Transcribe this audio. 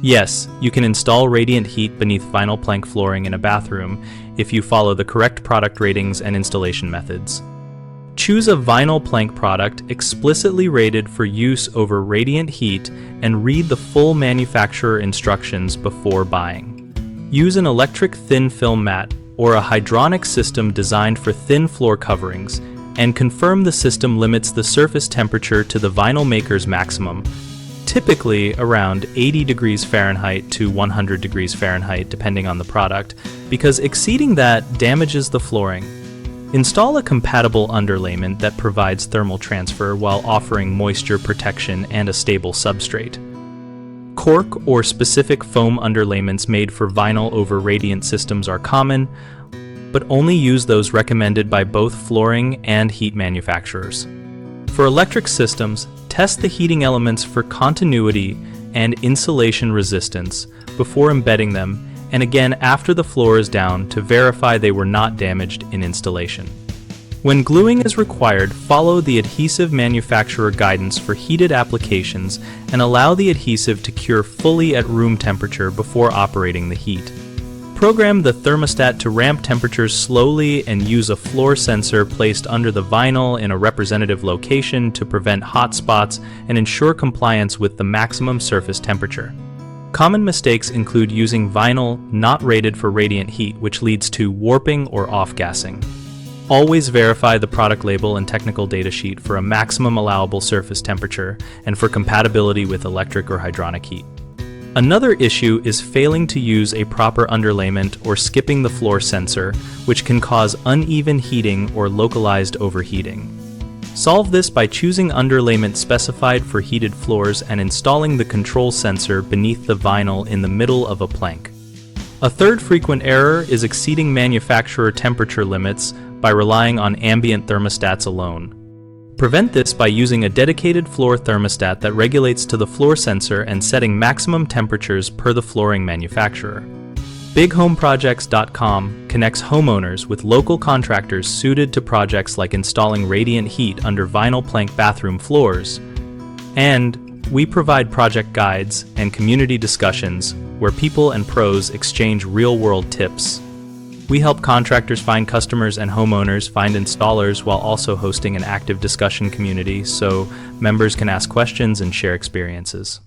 Yes, you can install radiant heat beneath vinyl plank flooring in a bathroom if you follow the correct product ratings and installation methods. Choose a vinyl plank product explicitly rated for use over radiant heat and read the full manufacturer instructions before buying. Use an electric thin film mat or a hydronic system designed for thin floor coverings and confirm the system limits the surface temperature to the vinyl maker's maximum, typically around 80 degrees Fahrenheit to 100 degrees Fahrenheit depending on the product, because exceeding that damages the flooring. Install a compatible underlayment that provides thermal transfer while offering moisture protection and a stable substrate. Cork or specific foam underlayments made for vinyl over radiant systems are common, but only use those recommended by both flooring and heat manufacturers. For electric systems, test the heating elements for continuity and insulation resistance before embedding them, and again after the floor is down to verify they were not damaged in installation. When gluing is required, follow the adhesive manufacturer guidance for heated applications and allow the adhesive to cure fully at room temperature before operating the heat. Program the thermostat to ramp temperatures slowly and use a floor sensor placed under the vinyl in a representative location to prevent hot spots and ensure compliance with the maximum surface temperature. Common mistakes include using vinyl not rated for radiant heat, which leads to warping or off-gassing. Always verify the product label and technical data sheet for a maximum allowable surface temperature and for compatibility with electric or hydronic heat. Another issue is failing to use a proper underlayment or skipping the floor sensor, which can cause uneven heating or localized overheating. Solve this by choosing underlayment specified for heated floors and installing the control sensor beneath the vinyl in the middle of a plank. A third frequent error is exceeding manufacturer temperature limits by relying on ambient thermostats alone. Prevent this by using a dedicated floor thermostat that regulates to the floor sensor and setting maximum temperatures per the flooring manufacturer. BigHomeProjects.com connects homeowners with local contractors suited to projects like installing radiant heat under vinyl plank bathroom floors. And we provide project guides and community discussions where people and pros exchange real-world tips. We help contractors find customers and homeowners find installers while also hosting an active discussion community so members can ask questions and share experiences.